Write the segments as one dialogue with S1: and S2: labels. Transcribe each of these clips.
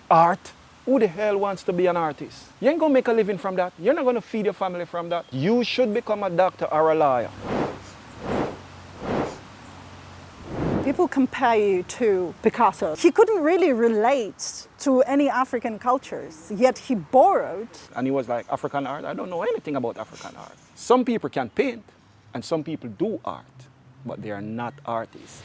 S1: Art? Who the hell wants to be an artist? You ain't gonna make a living from that. You're not gonna feed your family from that. You should become a doctor or a lawyer.
S2: People compare you to Picasso. He couldn't really relate to any African cultures, yet he borrowed.
S1: And he was like, African art? I don't know anything about African art. Some people can paint, and some people do art, but they are not artists.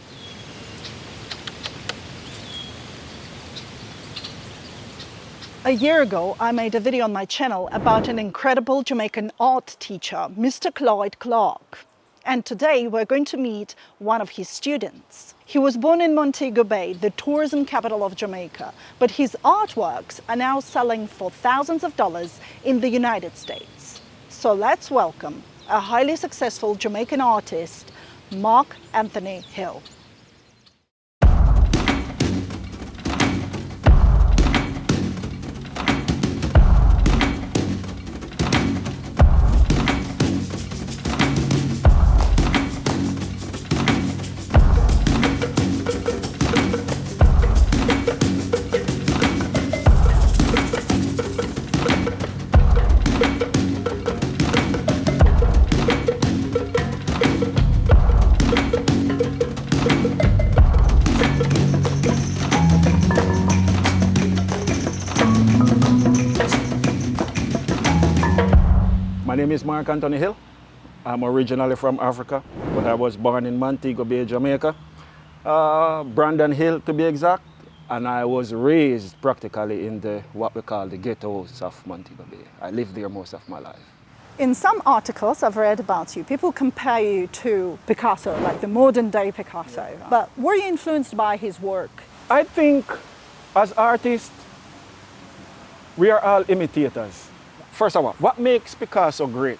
S2: A year ago, I made a video on my channel about an incredible Jamaican art teacher, Mr. Clyde Clarke. And today we're going to meet one of his students. He was born in Montego Bay, the tourism capital of Jamaica, but his artworks are now selling for thousands of dollars in the United States. So let's welcome a highly successful Jamaican artist, Mark Anthony Hill.
S1: My name is Mark Anthony Hill. I'm originally from Africa, but I was born in Montego Bay, Jamaica. Brandon Hill to be exact, and I was raised practically in what we call the ghettos of Montego Bay. I lived there most of my life.
S2: In some articles I've read about you, people compare you to Picasso, like the modern day Picasso. Yeah. But were you influenced by his work?
S1: I think as artists, we are all imitators. First of all, what makes Picasso great?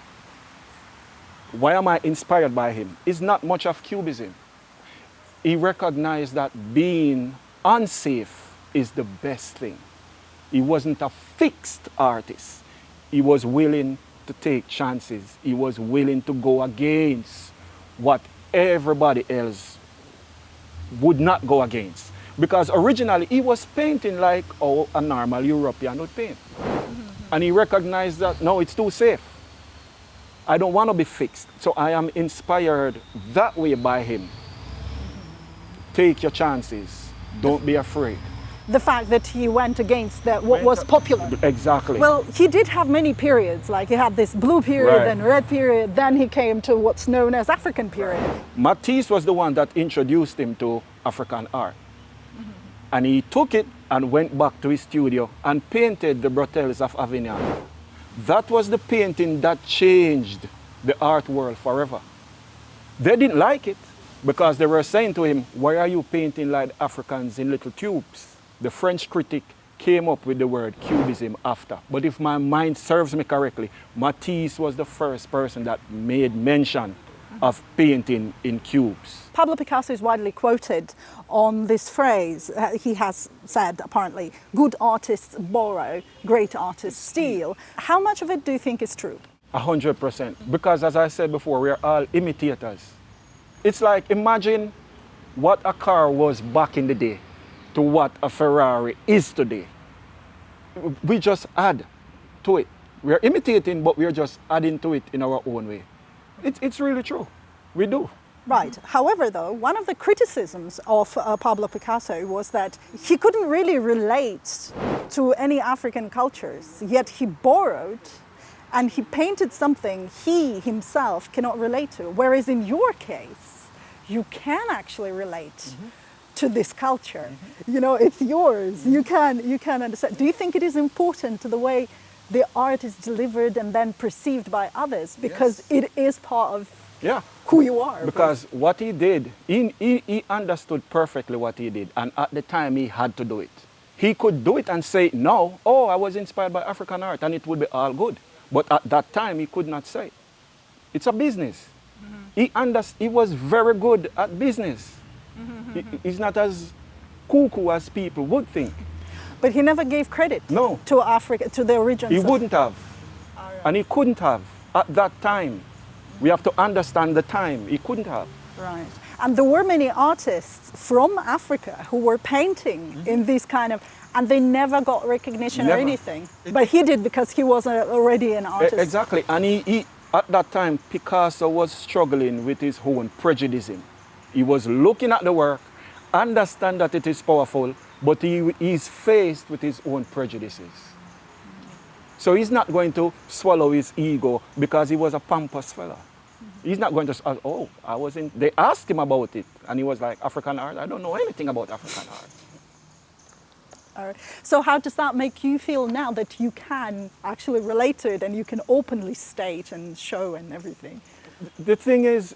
S1: Why am I inspired by him? It's not much of cubism. He recognized that being unsafe is the best thing. He wasn't a fixed artist. He was willing to take chances. He was willing to go against what everybody else would not go against. Because originally he was painting like a normal European would paint. And he recognized that, no, it's too safe. I don't want to be fixed. So I am inspired that way by him. Take your chances. Don't be afraid.
S2: The fact that he went against what was popular.
S1: Exactly.
S2: Well, he did have many periods. Like he had this blue period,
S1: Right.
S2: then red period, then he came to what's known as African period.
S1: Matisse was the one that introduced him to African art. And he took it and went back to his studio and painted the Bretelles of Avignon. That was the painting that changed the art world forever. They didn't like it because they were saying to him, why are you painting like Africans in little tubes? The French critic came up with the word cubism after. But if my mind serves me correctly, Matisse was the first person that made mention of painting in cubes.
S2: Pablo Picasso is widely quoted on this phrase. He has said, apparently, good artists borrow, great artists steal. How much of it do you think is true?
S1: 100%. Because as I said before, we are all imitators. It's like, imagine what a car was back in the day to what a Ferrari is today. We just add to it. We are imitating, but we are just adding to it in our own way. It's really true. We do.
S2: Right. However, though, one of the criticisms of Pablo Picasso was that he couldn't really relate to any African cultures, yet he borrowed and he painted something he himself cannot relate to. Whereas in your case, you can actually relate to this culture. You know, it's yours. You can understand. Do you think it is important to the way the art is delivered and then perceived by others? Because it is part of who you are.
S1: Because what he did, he understood perfectly what he did. And at the time, he had to do it. He could do it and say, no, oh, I was inspired by African art and it would be all good. But at that time, he could not say. It's a business. He was very good at business. He's not as cuckoo as people would think.
S2: But he never gave credit to Africa, to the origins.
S1: He wouldn't have. And he couldn't have at that time. We have to understand the time. He couldn't have.
S2: Right. And there were many artists from Africa who were painting in these kind of And they never got recognition
S1: Never.
S2: or anything. But he did because he was already an artist.
S1: Exactly. And he, at that time, Picasso was struggling with his own prejudice. He was looking at the work, understand that it is powerful, but he's faced with his own prejudices. So he's not going to swallow his ego because he was a pompous fella. He's not going to, oh, I was in, they asked him about it, and he was like, African art? I don't know anything about African art.
S2: All right. So how does that make you feel now that you can actually relate to it and you can openly state and show and everything?
S1: The thing is,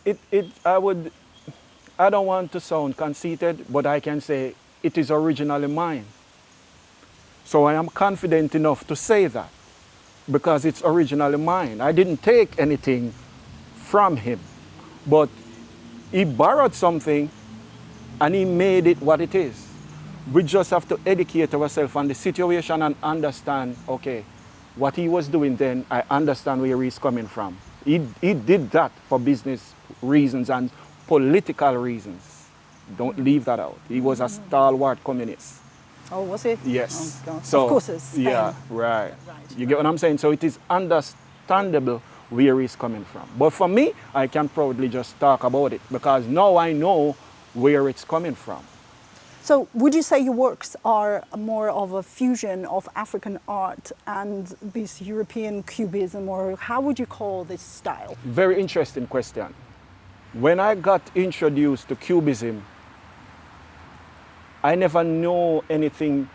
S1: I don't want to sound conceited, but I can say it is originally mine. So I am confident enough to say that because it's originally mine. I didn't take anything from him, but he borrowed something and he made it what it is. We just have to educate ourselves on the situation and understand, okay, what he was doing then, I understand where he's coming from. He did that for business reasons and political reasons. Don't leave that out. He was a stalwart communist.
S2: Oh, was it?
S1: Yes.
S2: Oh, God.
S1: So,
S2: of course it's Spain.
S1: Yeah, right. You get what I'm saying? So it is understandable where he's coming from. But for me, I can proudly just talk about it because now I know where it's coming from.
S2: So would you say your works are more of a fusion of African art and this European cubism, or how would you call this style?
S1: Very interesting question. When I got introduced to cubism, I never knew anything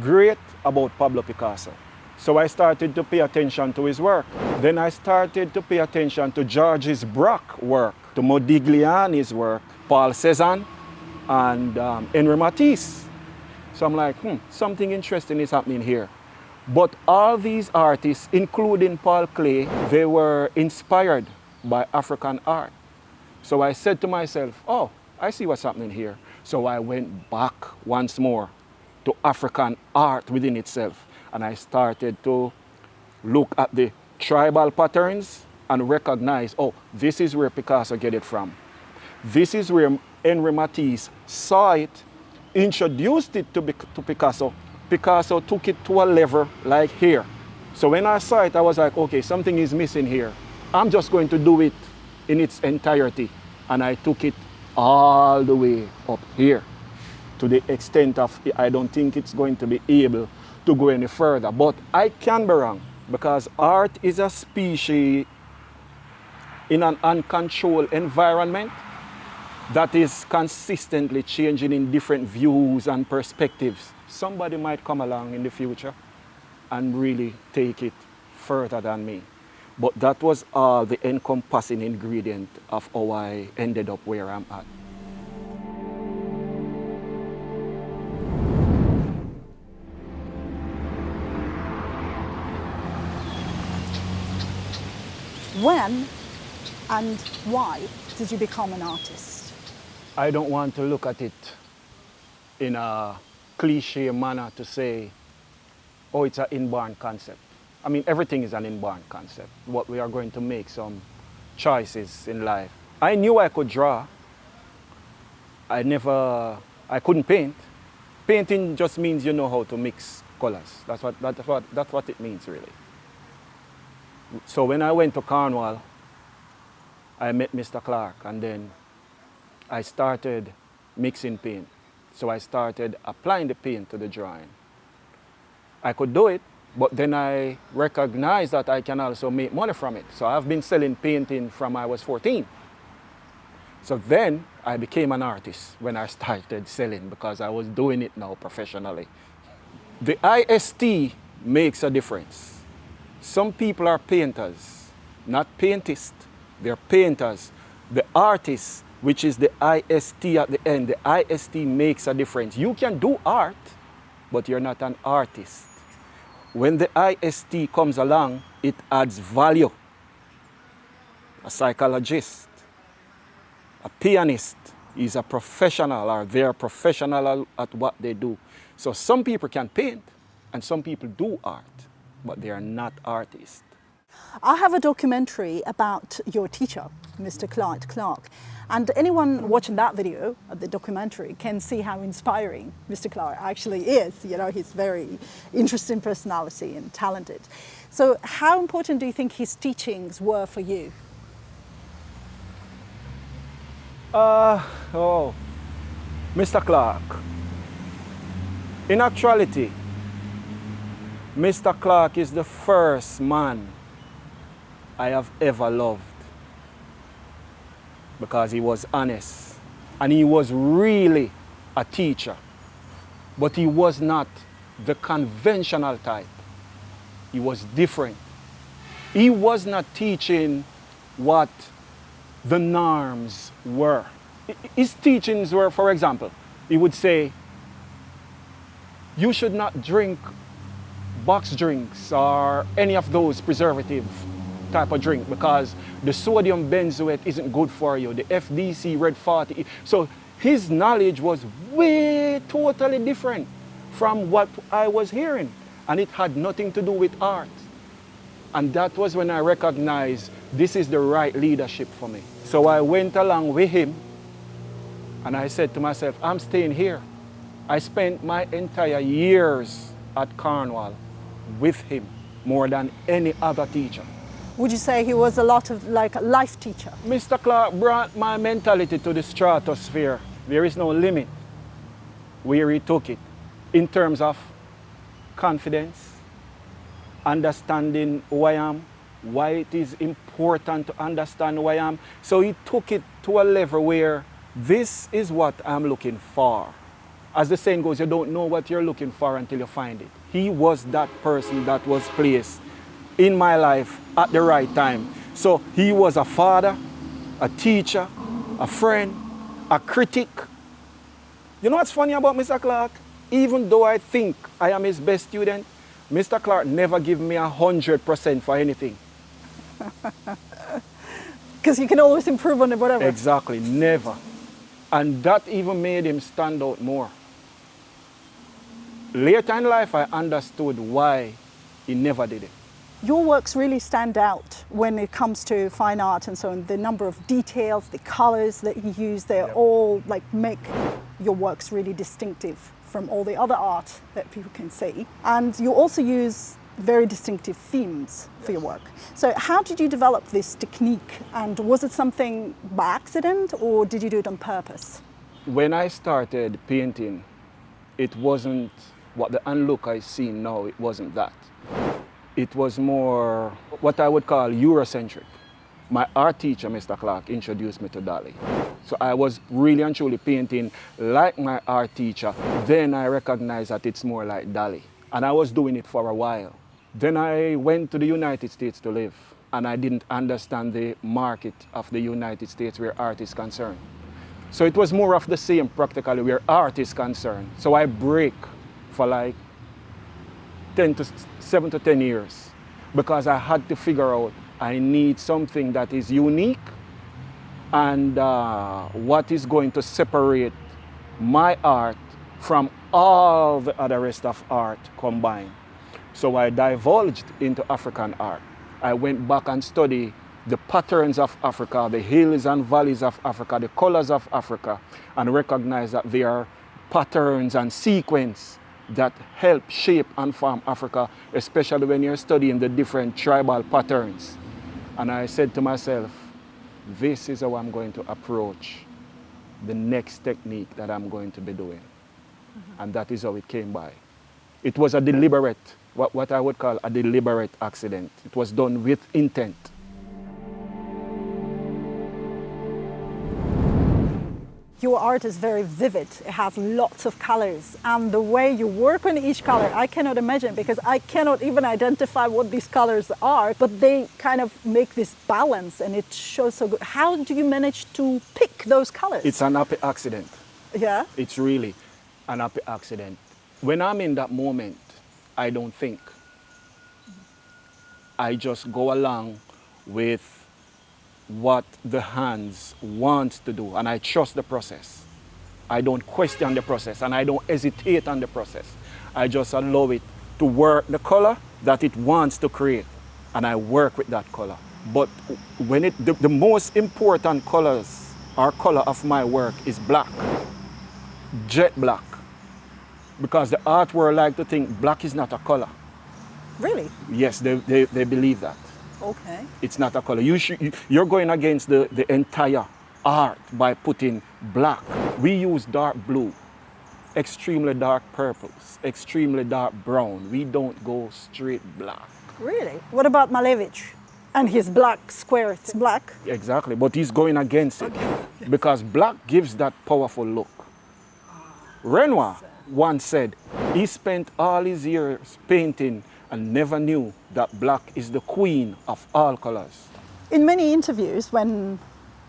S1: great about Pablo Picasso. So I started to pay attention to his work. Then I started to pay attention to Georges Braque's work, to Modigliani's work, Paul Cézanne, and Henri Matisse. So I'm like, something interesting is happening here. But all these artists, including Paul Klee, they were inspired by African art. So I said to myself, oh, I see what's happening here. So I went back once more to African art within itself. And I started to look at the tribal patterns and recognize, oh, this is where Picasso get it from. This is where Henri Matisse saw it, introduced it to Picasso. Picasso took it to a level like here. So when I saw it, I was like, okay, something is missing here. I'm just going to do it in its entirety. And I took it all the way up here to the extent of, I don't think it's going to be able to go any further. But I can be wrong because art is a species in an uncontrolled environment that is consistently changing in different views and perspectives. Somebody might come along in the future and really take it further than me. But that was all the encompassing ingredient of how I ended up where I'm at.
S2: When and why did you become an artist?
S1: I don't want to look at it in a cliche manner to say, oh, it's an inborn concept. I mean, everything is an inborn concept. What we are going to make some choices in life. I knew I could draw. I couldn't paint. Painting just means you know how to mix colors. That's what it means, really. So when I went to Cornwall, I met Mr. Clarke, and then I started mixing paint. So I started applying the paint to the drawing. I could do it, but then I recognized that I can also make money from it. So I've been selling painting from I was 14. So then I became an artist when I started selling because I was doing it now professionally. The IST makes a difference. Some people are painters, not paintists. They're painters. The artists, which is the IST at the end, the IST makes a difference. You can do art, but you're not an artist. When the IST comes along, it adds value. A psychologist, a pianist is a professional, or they're professional at what they do. So some people can paint, and some people do art, but they are not artists.
S2: I have a documentary about your teacher, Mr. Clyde Clarke. And anyone watching that video, the documentary, can see how inspiring Mr. Clarke actually is. You know, he's very interesting personality and talented. So how important do you think his teachings were for you?
S1: Mr. Clarke. In actuality, Mr. Clarke is the first man I have ever loved, because he was honest and he was really a teacher, but he was not the conventional type. He was different. He was not teaching what the norms were. His teachings were, for example, he would say, you should not drink box drinks or any of those preservative type of drink because the sodium benzoate isn't good for you, the FDC red 40. So his knowledge was way totally different from what I was hearing, and it had nothing to do with art. And that was when I recognized this is the right leadership for me. So I went along with him and I said to myself, I'm staying here. I spent my entire years at Cornwall with him more than any other teacher.
S2: Would you say he was a lot of like a life teacher?
S1: Mr. Clarke brought my mentality to the stratosphere. There is no limit where he took it in terms of confidence, understanding who I am, why it is important to understand who I am. So he took it to a level where this is what I'm looking for. As the saying goes, you don't know what you're looking for until you find it. He was that person that was placed in my life at the right time. So he was a father, a teacher, a friend, a critic. You know what's funny about Mr. Clarke? Even though I think I am his best student, Mr. Clarke never give me 100% for anything.
S2: Because you can always improve on it, whatever.
S1: Exactly, never. And that even made him stand out more. Later in life, I understood why he never did it.
S2: Your works really stand out when it comes to fine art and so on. The number of details, the colors that you use, they all like make your works really distinctive from all the other art that people can see. And you also use very distinctive themes for your work. So how did you develop this technique? And was it something by accident or did you do it on purpose?
S1: When I started painting, it wasn't what the onlooker I see now, it wasn't that. It was more what I would call Eurocentric. My art teacher, Mr. Clarke, introduced me to Dali. So I was really and truly painting like my art teacher. Then I recognized that it's more like Dali. And I was doing it for a while. Then I went to the United States to live. And I didn't understand the market of the United States where art is concerned. So it was more of the same practically where art is concerned. So I break for like 7 to 10 years because I had to figure out I need something that is unique and what is going to separate my art from all the other rest of art combined. So I divulged into African art. I went back and studied the patterns of Africa, the hills and valleys of Africa, the colors of Africa, and recognized that there are patterns and sequence that help shape and form Africa, especially when you're studying the different tribal patterns. And I said to myself, this is how I'm going to approach the next technique that I'm going to be doing. And that is how it came by. It was a deliberate, what I would call a deliberate accident. It was done with intent.
S2: Your art is very vivid. It has lots of colors. And the way you work on each color, I cannot imagine because I cannot even identify what these colors are, but they kind of make this balance and it shows so good. How do you manage to pick those colors?
S1: It's an happy accident.
S2: Yeah?
S1: It's really an happy accident. When I'm in that moment, I don't think. I just go along with what the hands want to do, and I trust the process. I don't question the process and I don't hesitate on the process. I just allow it to work the color that it wants to create. and I work with that color. But when the most important colors or color of my work is black, jet black, because the art world like to think black is not a color.
S2: Really?
S1: Yes, they believe that.
S2: Okay.
S1: It's not a color. You're going against the entire art by putting black. We use dark blue, extremely dark purples, extremely dark brown. We don't go straight black.
S2: Really? What about Malevich and his black square? It's black.
S1: Exactly, but he's going against it because black gives that powerful look. Renoir once said he spent all his years painting and never knew that black is the queen of all colors.
S2: In many interviews, when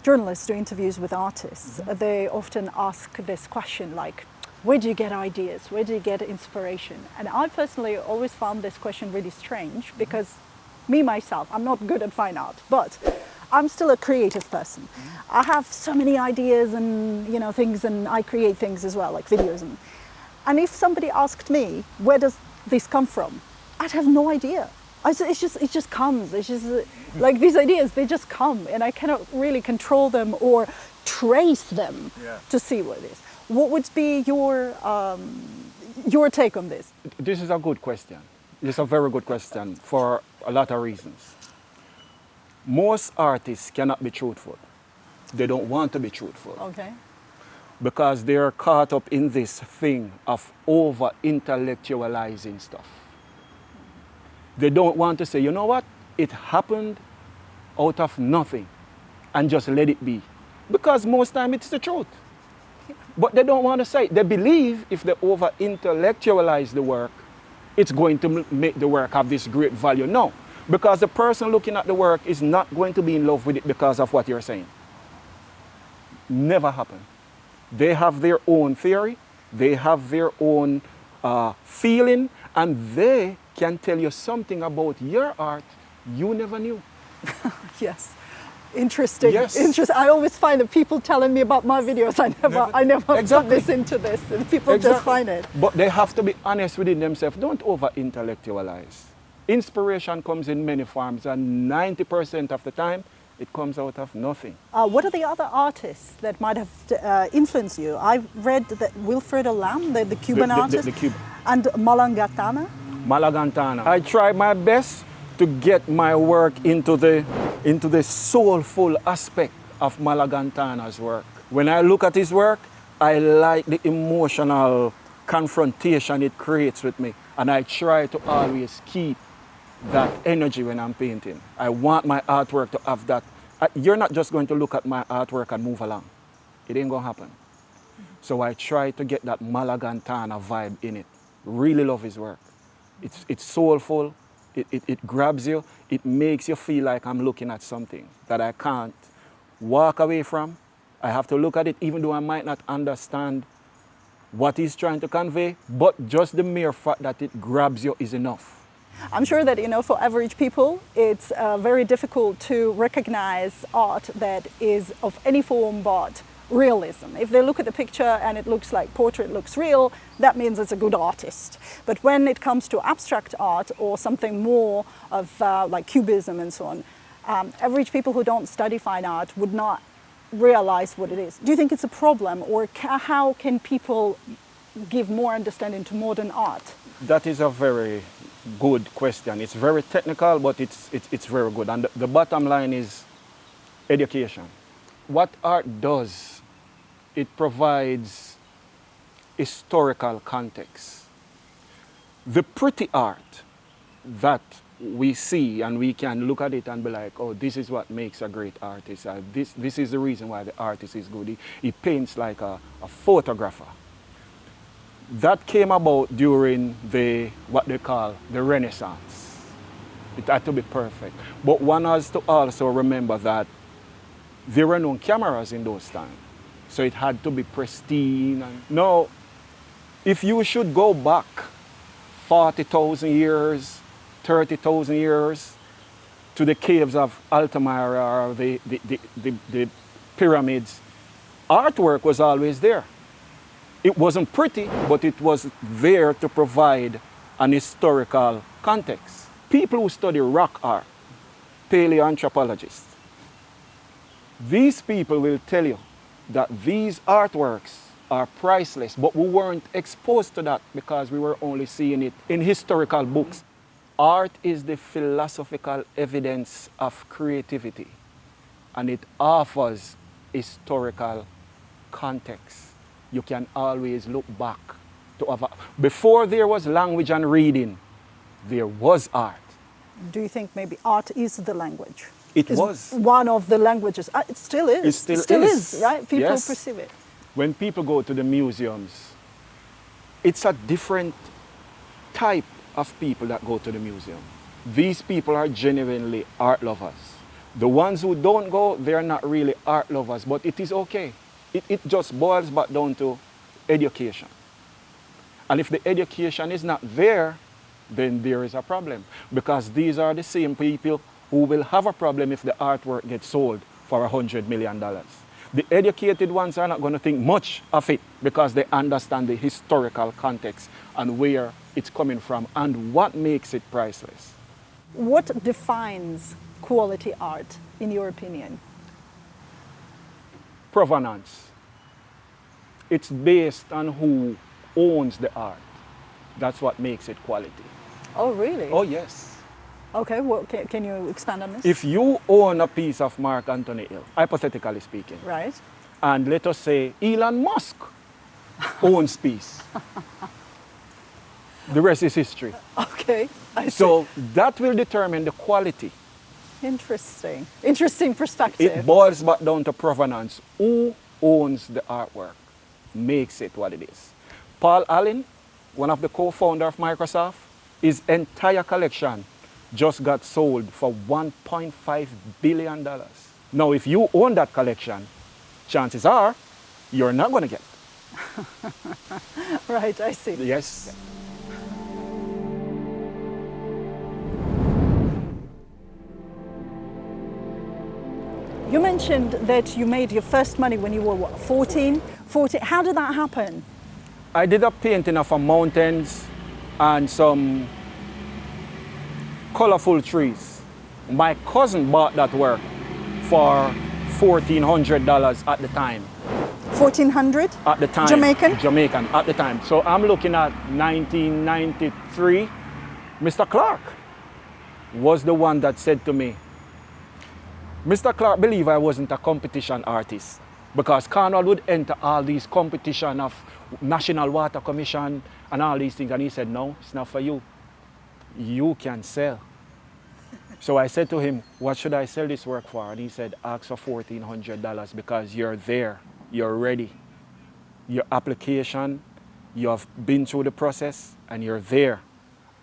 S2: journalists do interviews with artists, they often ask this question like, where do you get ideas? Where do you get inspiration? And I personally always found this question really strange because me, myself, I'm not good at fine art, but I'm still a creative person. I have so many ideas and things, and I create things as well, like videos. And if somebody asked me, where does this come from? I'd have no idea. It just comes. It's just like these ideas, they just come, and I cannot really control them or trace them to see what it is. What would be your take on this?
S1: This is a good question. It's a very good question for a lot of reasons. Most artists cannot be truthful. They don't want to be truthful.
S2: Okay.
S1: Because they are caught up in this thing of over-intellectualizing stuff. They don't want to say, you know what, it happened out of nothing and just let it be. Because most time it's the truth. But they don't want to say it. They believe if they over-intellectualize the work, it's going to make the work have this great value. No, because the person looking at the work is not going to be in love with it because of what you're saying. Never happen. They have their own theory, they have their own feeling, and they can tell you something about your art you never knew.
S2: Yes. Interesting.
S1: Yes.
S2: I always find that people telling me about my videos, I never
S1: Exactly.
S2: put this into this. And people just find it.
S1: But they have to be honest within themselves. Don't over-intellectualize. Inspiration comes in many forms, and 90% of the time, it comes out of nothing.
S2: What are the other artists that might have influenced you? I've read that Wilfredo Lam, the Cuban artist,
S1: the Cuban.
S2: And Malangantana.
S1: Malagantana. I try my best to get my work into the soulful aspect of Malagantana's work. When I look at his work, I like the emotional confrontation it creates with me, and I try to always keep that energy when I'm painting. I want my artwork to have that. You're not just going to look at my artwork and move along. It ain't gonna happen. So I try to get that Malagantana vibe in it. Really love his work. It's soulful, it grabs you, it makes you feel like I'm looking at something that I can't walk away from. I have to look at it even though I might not understand what he's trying to convey, but just the mere fact that it grabs you is enough.
S2: I'm sure that, for average people, it's very difficult to recognize art that is of any form but realism. If they look at the picture and it looks like portrait looks real, that means it's a good artist. But when it comes to abstract art or something more of like cubism and so on, average people who don't study fine art would not realize what it is. Do you think it's a problem, or how can people give more understanding to modern art?
S1: That is a very good question. It's very technical, but it's very good. And the bottom line is education. What art does, it provides historical context. The pretty art that we see and we can look at it and be like, oh, this is what makes a great artist. This is the reason why the artist is good. He paints like a photographer. That came about during what they call the Renaissance. It had to be perfect. But one has to also remember that there were no cameras in those times. So it had to be pristine. Now, if you should go back 40,000 years, 30,000 years to the caves of Altamira or the pyramids, artwork was always there. It wasn't pretty, but it was there to provide an historical context. People who study rock art paleoanthropologists. These people will tell you that these artworks are priceless, but we weren't exposed to that because we were only seeing it in historical books. Art is the philosophical evidence of creativity, and it offers historical context. You can always look back to before there was language and reading, there was art.
S2: Do you think maybe art is the language?
S1: It
S2: Is
S1: was.
S2: one of the languages. It still is.
S1: It still
S2: is, right? People
S1: Yes.
S2: perceive it.
S1: When people go to the museums, it's a different type of people that go to the museum. These people are genuinely art lovers. The ones who don't go, they're not really art lovers, but it is okay. It just boils back down to education. And if the education is not there, then there is a problem. Because these are the same people who will have a problem if the artwork gets sold for $100 million. The educated ones are not going to think much of it because they understand the historical context and where it's coming from and what makes it priceless.
S2: What defines quality art, in your opinion?
S1: Provenance. It's based on who owns the art. That's what makes it quality.
S2: Oh, really?
S1: Oh, yes.
S2: Okay, well, can you expand on this?
S1: If you own a piece of Mark Anthony Hill, hypothetically speaking,
S2: Right.
S1: and let us say Elon Musk owns piece, the rest is history.
S2: Okay, I see.
S1: So that will determine the quality.
S2: Interesting. Interesting perspective.
S1: It boils back down to provenance. Who owns the artwork makes it what it is. Paul Allen, one of the co-founders of Microsoft, his entire collection just got sold for $1.5 billion. Now, if you own that collection, chances are you're not going to get it.
S2: Right, I see.
S1: Yes.
S2: You mentioned that you made your first money when you were, what, 14? 14. How did that happen?
S1: I did a painting of mountains and some colorful trees. My cousin bought that work for $1,400 at the time.
S2: 1400?
S1: At the time.
S2: Jamaican?
S1: Jamaican at the time. So I'm looking at 1993. Mr. Clarke was the one that said to me, Mr. Clarke believed I wasn't a competition artist because Cornwall would enter all these competition of National Water Commission and all these things. And he said, no, it's not for you. You can sell. So I said to him, what should I sell this work for? And he said, ask for $1,400 because you're there, you're ready. Your application, you have been through the process and you're there.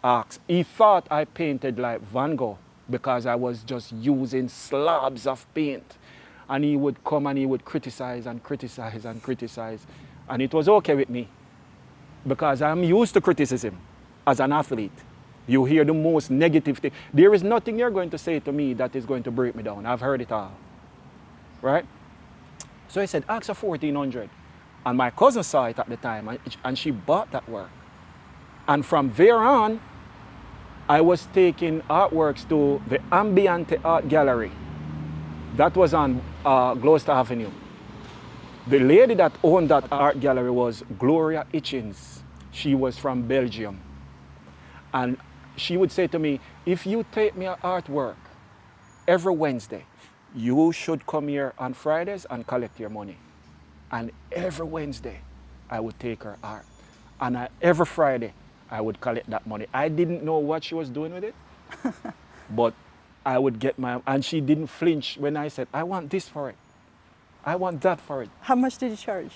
S1: Ask. He thought I painted like Van Gogh because I was just using slabs of paint. And he would come and he would criticize and criticize and criticize. And it was okay with me because I'm used to criticism as an athlete. You hear the most negative thing. There is nothing you're going to say to me that is going to break me down. I've heard it all. Right? So I said, ask for $1,400. And my cousin saw it at the time and she bought that work. And from there on, I was taking artworks to the Ambiente Art Gallery. That was on Gloucester Avenue. The lady that owned that art gallery was Gloria Hitchens. She was from Belgium. And she would say to me, if you take me an artwork every Wednesday, you should come here on Fridays and collect your money. And every Wednesday, I would take her art. And every Friday, I would collect that money. I didn't know what she was doing with it, but I would get and she didn't flinch when I said, I want this for it. I want that for it.
S2: How much did you charge?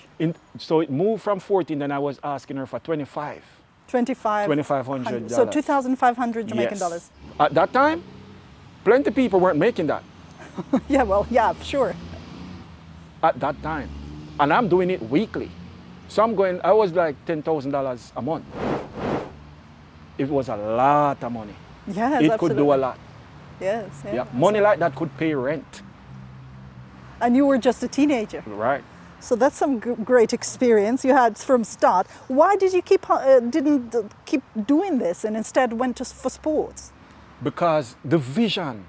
S1: So it moved from 14, and I was asking her for 25.
S2: 2,500.
S1: $2,500.
S2: So 2,500 Jamaican dollars.
S1: At that time, plenty of people weren't making that.
S2: Yeah, well, yeah, sure.
S1: At that time. And I'm doing it weekly. So I was like $10,000 a month. It was a lot of money.
S2: Yes,
S1: it
S2: absolutely.
S1: could do a lot.
S2: Yes, yeah.
S1: Yeah. Money like that could pay rent.
S2: And you were just a teenager.
S1: Right.
S2: So that's some great experience you had from start. Why did you didn't keep doing this and instead went for sports?
S1: Because the vision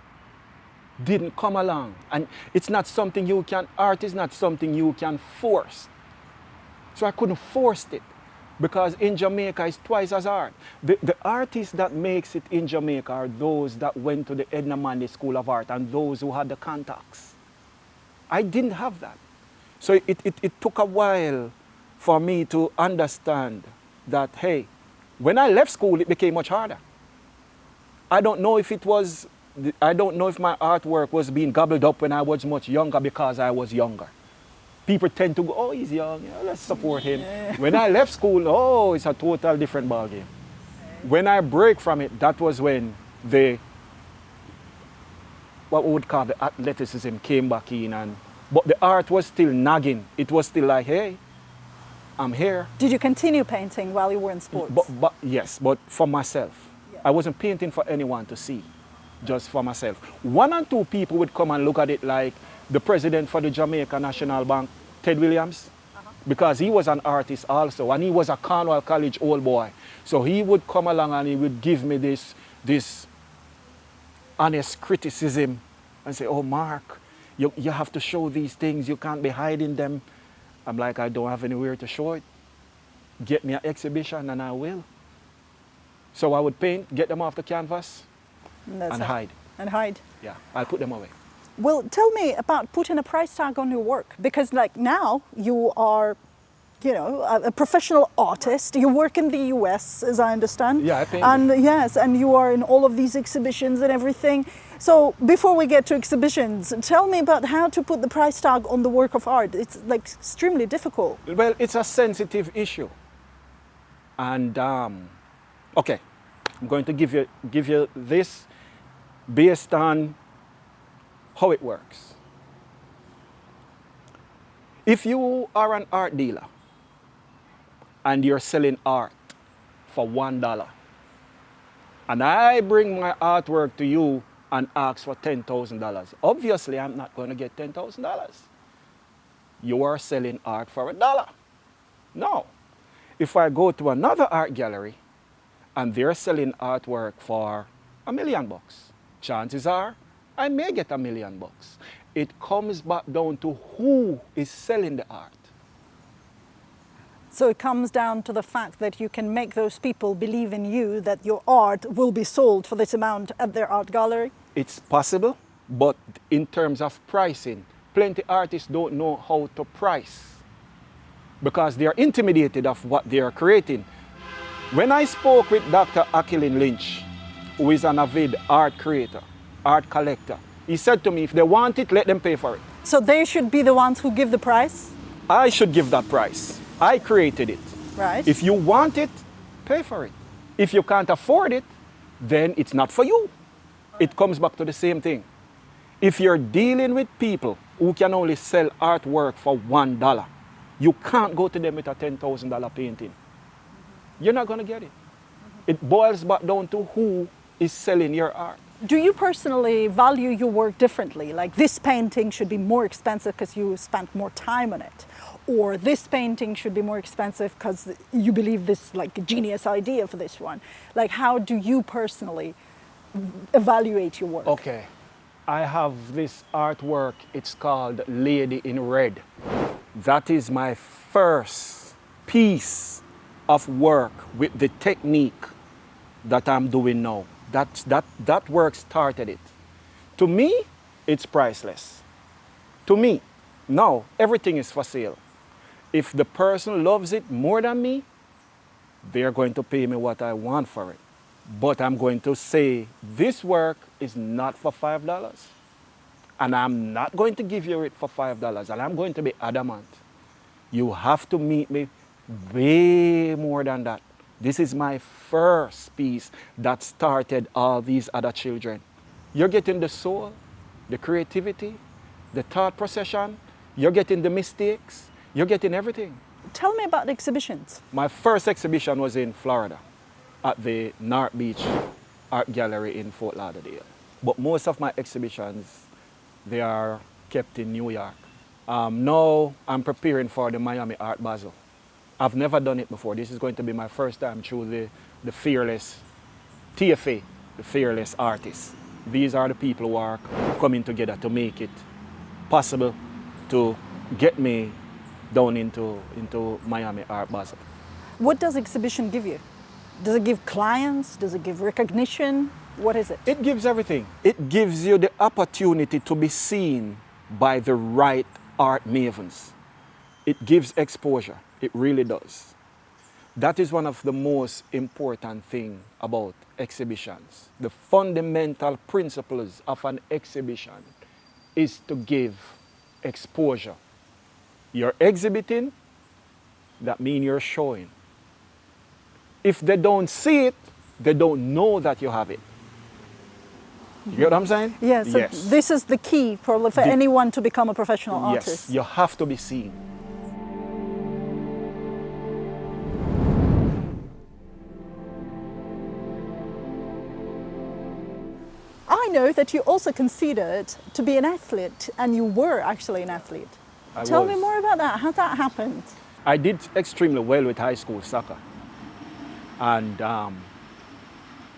S1: didn't come along. And it's not something you can, art is not something you can force. So I couldn't force it because in Jamaica it's twice as hard. The artists that makes it in Jamaica are those that went to the Edna Manley School of Art and those who had the contacts. I didn't have that. So it took a while for me to understand that, hey, when I left school, it became much harder. I don't know if I don't know if my artwork was being gobbled up when I was much younger because I was younger. People tend to go, oh, he's young, yeah, let's support him. Yeah. When I left school, oh, it's a total different ballgame. When I break from it, that was when what we would call the athleticism came back in. But the art was still nagging. It was still like, hey, I'm here.
S2: Did you continue painting while you were in sports?
S1: Yes, but for myself. Yeah. I wasn't painting for anyone to see, just for myself. 1 or 2 people would come and look at it, like the president for the Jamaica National Bank, Ted Williams, because he was an artist also, and he was a Cornwall College old boy. So he would come along and he would give me this honest criticism and say, oh, Mark, you have to show these things, you can't be hiding them. I'm like, I don't have anywhere to show it. Get me an exhibition and I will. So I would paint, get them off the canvas, and hide.
S2: And hide.
S1: Yeah, I'll put them away.
S2: Well, tell me about putting a price tag on your work, because like now you are, you know, a professional artist. You work in the US, as I understand.
S1: Yeah, I paint.
S2: And yes, and you are in all of these exhibitions and everything. So before we get to exhibitions, tell me about how to put the price tag on the work of art. It's like extremely difficult.
S1: Well, it's a sensitive issue. And okay, I'm going to give you this based on how it works. If you are an art dealer and you're selling art for $1, and I bring my artwork to you and ask for $10,000, obviously I'm not going to get $10,000. You are selling art for $1. No. If I go to another art gallery and they're selling artwork for $1 million, chances are I may get $1 million. It comes back down to who is selling the art.
S2: So it comes down to the fact that you can make those people believe in you, that your art will be sold for this amount at their art gallery?
S1: It's possible, but in terms of pricing, plenty artists don't know how to price because they are intimidated of what they are creating. When I spoke with Dr. Akilin Lynch, who is an avid art creator, art collector, he said to me, if they want it, let them pay for it.
S2: So they should be the ones who give the price?
S1: I should give that price. I created it.
S2: Right.
S1: If you want it, pay for it. If you can't afford it, then it's not for you. It comes back to the same thing. If you're dealing with people who can only sell artwork for $1, you can't go to them with a $10,000 painting. You're not going to get it. It boils back down to who is selling your art.
S2: Do you personally value your work differently? Like this painting should be more expensive because you spent more time on it, or this painting should be more expensive because you believe this like a genius idea for this one. Like how do you personally evaluate your work?
S1: Okay, I have this artwork, it's called Lady in Red. That is my first piece of work with the technique that I'm doing now. That work started it. To me, it's priceless. To me, now everything is for sale. If the person loves it more than me, they're going to pay me what I want for it. But I'm going to say this work is not for $5. And I'm not going to give you it for $5. And I'm going to be adamant. You have to meet me way more than that. This is my first piece that started all these other children. You're getting the soul, the creativity, the thought procession. You're getting the mistakes. You're getting everything.
S2: Tell me about the exhibitions.
S1: My first exhibition was in Florida at the North Beach Art Gallery in Fort Lauderdale. But most of my exhibitions, they are kept in New York. Now I'm preparing for the Miami Art Basel. I've never done it before. This is going to be my first time through the Fearless TFA, the Fearless Artists. These are the people who are coming together to make it possible to get me down into Miami Art Basel.
S2: What does exhibition give you? Does it give clients? Does it give recognition? What is it?
S1: It gives everything. It gives you the opportunity to be seen by the right art mavens. It gives exposure. It really does. That is one of the most important things about exhibitions. The fundamental principles of an exhibition is to give exposure. You're exhibiting, that means you're showing. If they don't see it, they don't know that you have it. You get what I'm saying?
S2: Yeah, so
S1: yes.
S2: This is the key probably for anyone to become a professional artist.
S1: Yes, you have to be seen.
S2: I know that you also considered to be an athlete, and you were actually an athlete. Tell me more about that, how that happened.
S1: I did extremely well with high school soccer. And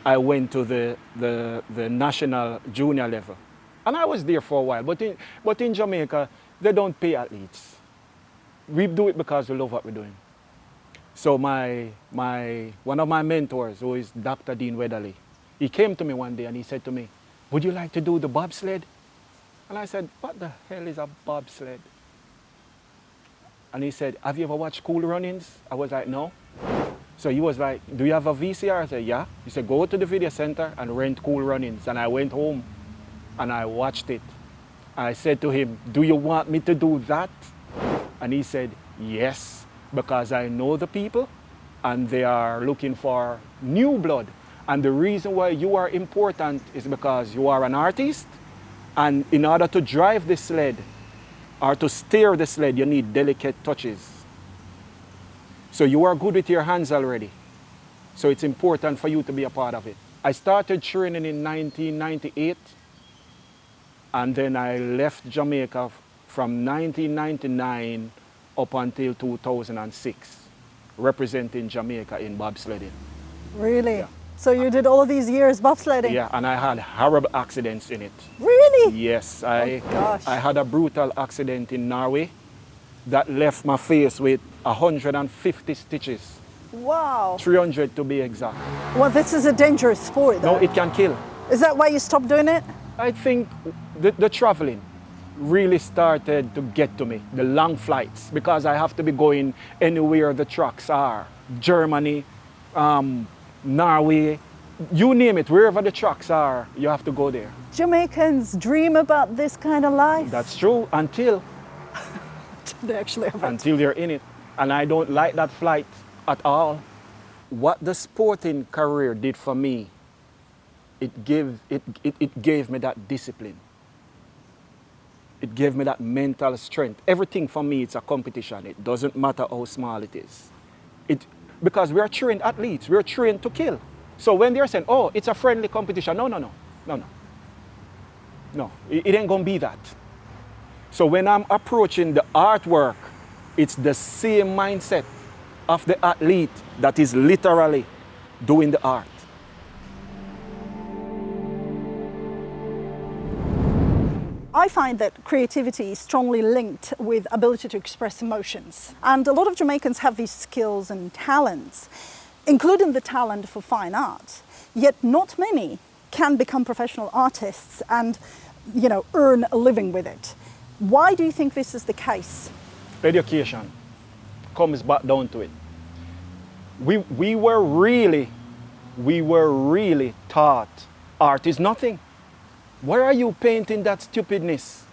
S1: I went to the national junior level. And I was there for a while, but in Jamaica, they don't pay athletes. We do it because we love what we're doing. So one of my mentors, who is Dr. Dean Weatherly, he came to me one day and he said to me, "Would you like to do the bobsled?" And I said, "What the hell is a bobsled?" And he said, "Have you ever watched Cool Runnings?" I was like, "No." So he was like, "Do you have a VCR?" I said, "Yeah." He said, "Go to the video center and rent Cool Runnings." And I went home and I watched it. I said to him, "Do you want me to do that?" And he said, "Yes, because I know the people and they are looking for new blood. And the reason why you are important is because you are an artist, and in order to drive the sled or to steer the sled, you need delicate touches. So you are good with your hands already. So it's important for you to be a part of it." I started training in 1998, and then I left Jamaica from 1999 up until 2006, representing Jamaica in bobsledding.
S2: Really?
S1: Yeah.
S2: So you did all of these years bobsledding?
S1: Yeah, and I had horrible accidents in it.
S2: Really?
S1: Yes,
S2: gosh.
S1: I had a brutal accident in Norway that left my face with 150 stitches.
S2: Wow.
S1: 300 to be exact.
S2: Well, this is a dangerous sport, though.
S1: No, it can kill.
S2: Is that why you stopped doing it?
S1: I think the traveling really started to get to me, the long flights, because I have to be going anywhere the tracks are. Germany, Norway, you name it, wherever the tracks are, you have to go there.
S2: Jamaicans dream about this kind of life.
S1: That's true, until
S2: They actually have it.
S1: until you're in it. And I don't like that flight at all. What the sporting career did for me, it gave me that discipline. It gave me that mental strength. Everything for me, it's a competition. It doesn't matter how small it is. Because we are trained athletes, we're trained to kill. So when they're saying, "Oh, it's a friendly competition," no. No, it ain't gonna be that. So when I'm approaching the artwork, it's the same mindset of the athlete that is literally doing the art.
S2: I find that creativity is strongly linked with ability to express emotions. And a lot of Jamaicans have these skills and talents, including the talent for fine art. Yet not many can become professional artists and, earn a living with it. Why do you think this is the case?
S1: Education comes back down to it. We were really taught art is nothing. Why are you painting that stupidness?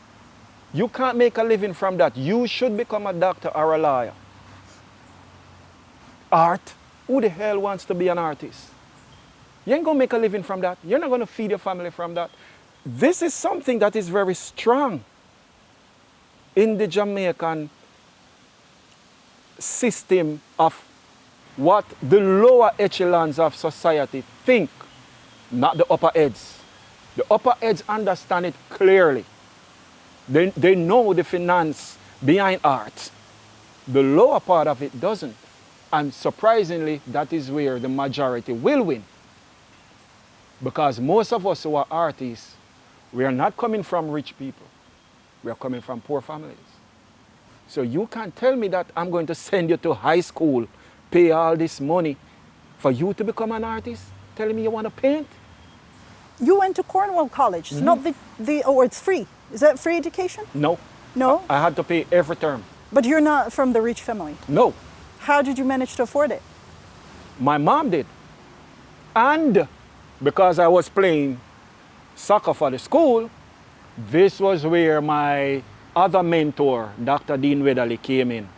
S1: You can't make a living from that. You should become a doctor or a lawyer. Art? Who the hell wants to be an artist? You ain't gonna make a living from that. You're not gonna feed your family from that. This is something that is very strong in the Jamaican system of what the lower echelons of society think, not the upper heads. The upper heads understand it clearly. They know the finance behind art. The lower part of it doesn't. And surprisingly, that is where the majority will win. Because most of us who are artists, We are not coming from rich people. We are coming from poor families. So you can't tell me that I'm going to send you to high school, pay all this money for you to become an artist, telling me you want to paint?
S2: You went to Cornwall College. It's not or it's free. Is that free education?
S1: No.
S2: No?
S1: I had to pay every term.
S2: But you're not from the rich family.
S1: No.
S2: How did you manage to afford it?
S1: My mom did. And because I was playing soccer for the school, this was where my other mentor, Dr. Dean Weatherly, came in.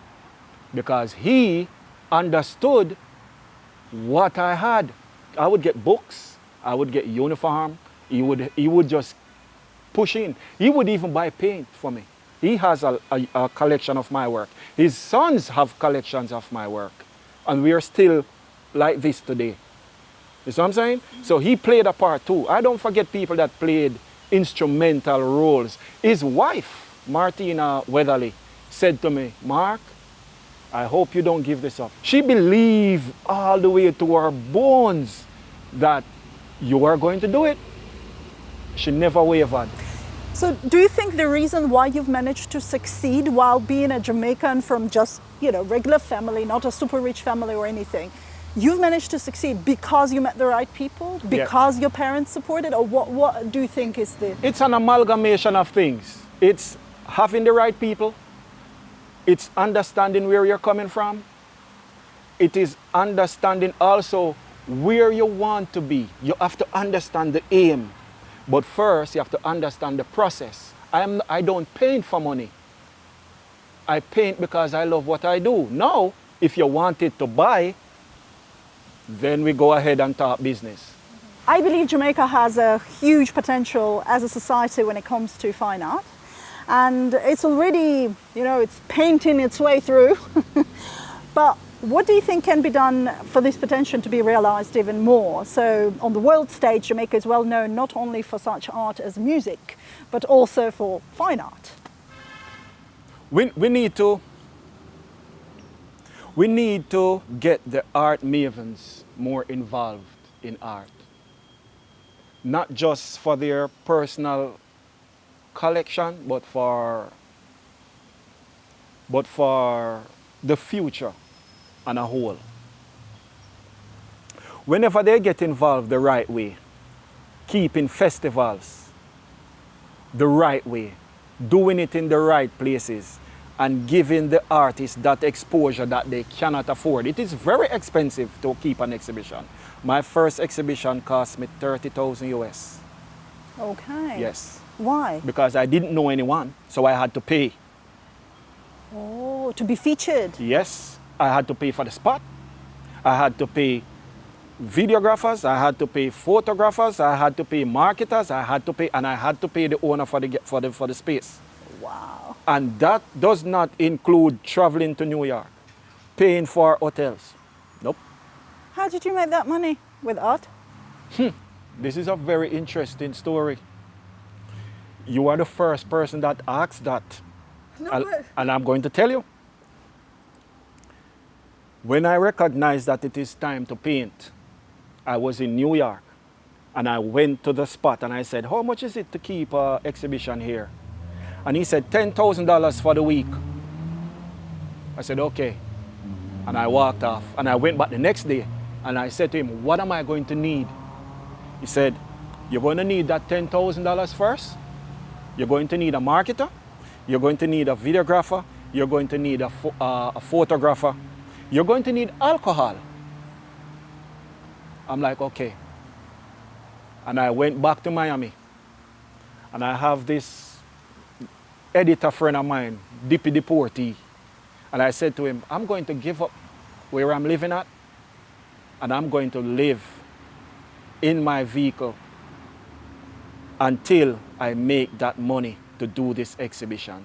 S1: Because he understood what I had. I would get books, I would get uniform, he would just push in. He would even buy paint for me. He has a collection of my work. His sons have collections of my work. And we are still like this today. You see what I'm saying? So he played a part too. I don't forget people that played instrumental roles. His wife, Martina Weatherly, said to me, Mark, I hope you don't give this up. She believed all the way to her bones that you are going to do it. She never wavered.
S2: So do you think the reason why you've managed to succeed while being a Jamaican from just, regular family, not a super rich family or anything, you've managed to succeed because you met the right people, because your parents supported, or what do you think is the...
S1: It's an amalgamation of things. It's having the right people. It's understanding where you're coming from. It is understanding also where you want to be. You have to understand the aim. But first, you have to understand the process. I don't paint for money. I paint because I love what I do. Now, if you wanted to buy, then we go ahead and talk business.
S2: I believe Jamaica has a huge potential as a society when it comes to fine art. And it's already, it's painting its way through. But what do you think can be done for this potential to be realized even more? So on the world stage, Jamaica is well known not only for such art as music, but also for fine art.
S1: We need to get the art mavens more involved in art. Not just for their personal collection, but for the future on a whole. Whenever they get involved the right way, keeping festivals the right way, doing it in the right places, and giving the artists that exposure that they cannot afford. It is very expensive to keep an exhibition. My first exhibition cost me 30,000 US.
S2: Okay.
S1: Yes.
S2: Why?
S1: Because I didn't know anyone, so I had to pay.
S2: Oh, to be featured?
S1: Yes, I had to pay for the spot. I had to pay videographers, I had to pay photographers, I had to pay marketers, I had to pay the owner for the space.
S2: Wow.
S1: And that does not include traveling to New York, paying for hotels. Nope.
S2: How did you make that money with art?
S1: This is a very interesting story. You are the first person that asked that. And I'm going to tell you. When I recognized that it is time to paint, I was in New York and I went to the spot and I said, how much is it to keep an exhibition here? And he said, $10,000 for the week. I said, okay. And I walked off and I went back the next day and I said to him, what am I going to need? He said, you're going to need that $10,000 first. You're going to need a marketer. You're going to need a videographer. You're going to need a photographer. You're going to need alcohol. I'm like, okay. And I went back to Miami. And I have this editor friend of mine, Dippy Deportee. And I said to him, I'm going to give up where I'm living at. And I'm going to live in my vehicle until I make that money to do this exhibition.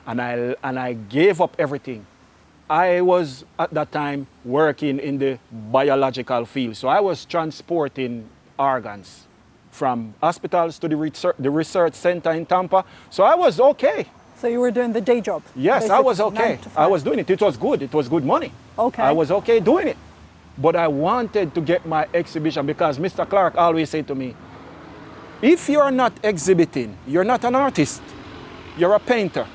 S1: And I gave up everything. I was at that time working in the biological field. So I was transporting organs from hospitals to the research center in Tampa. So I was okay.
S2: So you were doing the day job?
S1: Yes, I was okay. I was doing it. It was good. It was good money.
S2: Okay.
S1: I was okay doing it. But I wanted to get my exhibition because Mr. Clarke always said to me, If you're not exhibiting, you're not an artist. You're a painter.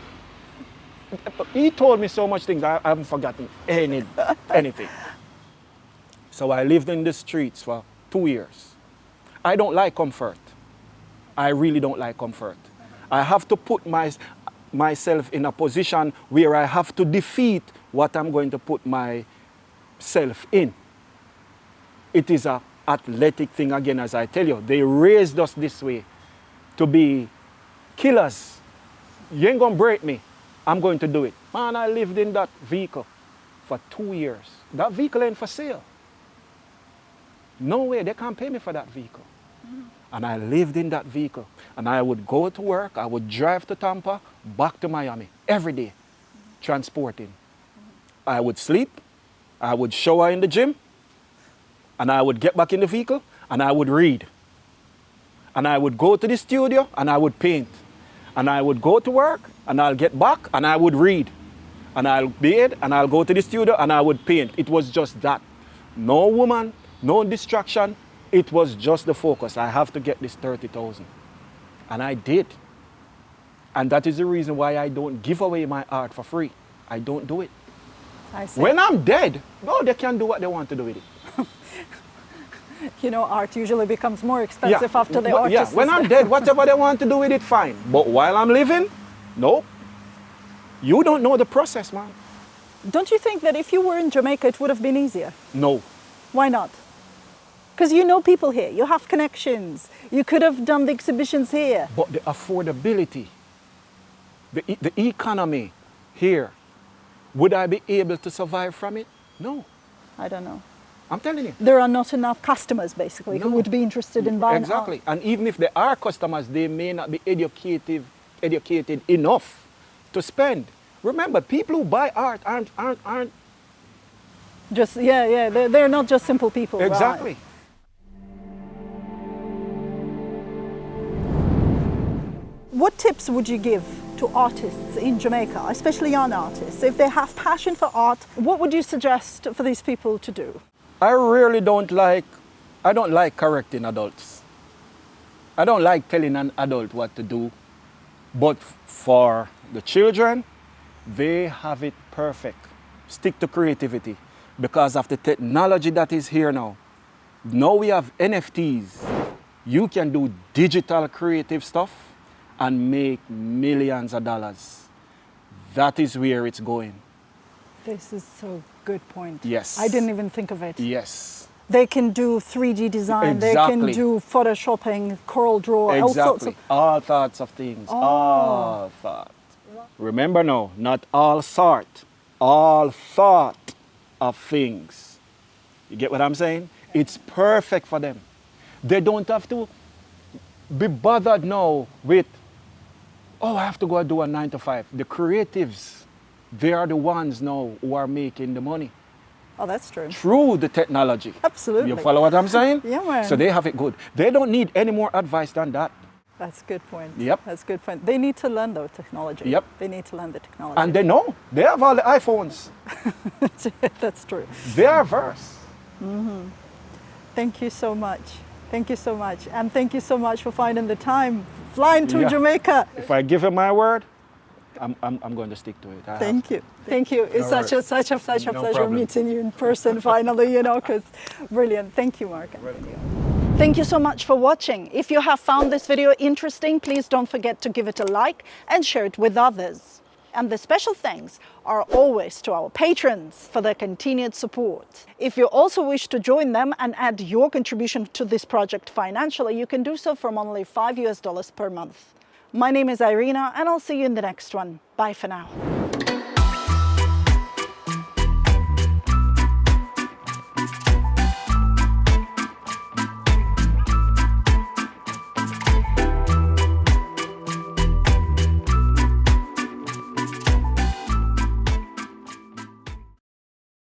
S1: He told me so much things, I haven't forgotten anything. So I lived in the streets for 2 years. I don't like comfort. I really don't like comfort. I have to put myself in a position where I have to defeat what I'm going to put myself in. It is an athletic thing again, as I tell you. They raised us this way to be killers. You ain't gonna break me. I'm going to do it. Man, I lived in that vehicle for 2 years. That vehicle ain't for sale. No way, they can't pay me for that vehicle. And I lived in that vehicle. And I would go to work, I would drive to Tampa, back to Miami, every day, transporting. I would sleep, I would shower in the gym, and I would get back in the vehicle, and I would read. And I would go to the studio, and I would paint. And I would go to work, and I'll get back, and I would read. And I'll bathe, and I'll go to the studio, and I would paint. It was just that. No woman, no distraction. It was just the focus. I have to get this 30,000. And I did. And that is the reason why I don't give away my art for free. I don't do it.
S2: I see.
S1: When I'm dead, no, they can do what they want to do with it.
S2: You know, art usually becomes more expensive after the artist.
S1: Yeah, when I'm dead, whatever they want to do with it, fine. But while I'm living, no. You don't know the process, man.
S2: Don't you think that if you were in Jamaica, it would have been easier?
S1: No.
S2: Why not? Because you know people here, you have connections, you could have done the exhibitions here.
S1: But the affordability, the economy here, would I be able to survive from it? No.
S2: I don't know.
S1: I'm telling you.
S2: There are not enough customers, basically, who would be interested in buying
S1: Exactly.
S2: art.
S1: And even if there are customers, they may not be educated enough to spend. Remember, people who buy art aren't
S2: Just, they're not just simple people.
S1: exactly.
S2: Right. What tips would you give to artists in Jamaica, especially young artists? If they have passion for art, what would you suggest for these people to do?
S1: I don't like correcting adults. I don't like telling an adult what to do. But for the children, they have it perfect. Stick to creativity because of the technology that is here now. Now we have NFTs. You can do digital creative stuff and make millions of dollars. That is where it's going.
S2: This is so good point.
S1: Yes.
S2: I didn't even think of it.
S1: Yes.
S2: They can do 3D design,
S1: Exactly.
S2: they can do photoshopping, Coral Draw, all sorts
S1: Exactly.
S2: of...
S1: All sorts of things. All thought. Remember now, not all sort, all thought of things. You get what I'm saying? It's perfect for them. They don't have to be bothered now with, oh, I have to go and do a 9 to 5. The creatives, they are the ones now who are making the money.
S2: Oh, that's true.
S1: Through the technology.
S2: Absolutely.
S1: You follow what I'm saying?
S2: Yeah, man.
S1: So they have it good. They don't need any more advice than that.
S2: That's a good point.
S1: Yep.
S2: That's a good point. They need to learn the technology.
S1: Yep.
S2: They need to learn the technology.
S1: And they know. They have all the iPhones.
S2: That's true.
S1: They are versed.
S2: Thank you so much. Thank you so much. And thank you so much for finding the time, flying to
S1: Yeah.
S2: Jamaica.
S1: If I give him my word, I'm going to stick to it.
S2: Thank you. Thank you. It's
S1: No
S2: such a pleasure
S1: problem.
S2: meeting you in person finally, you know, because brilliant. Thank you, Mark. Thank you so much for watching. If you have found this video interesting, please don't forget to give it a like and share it with others. And the special thanks are always to our patrons for their continued support. If you also wish to join them and add your contribution to this project financially, you can do so from only $5 per month. My name is Irina, and I'll see you in the next one. Bye for now.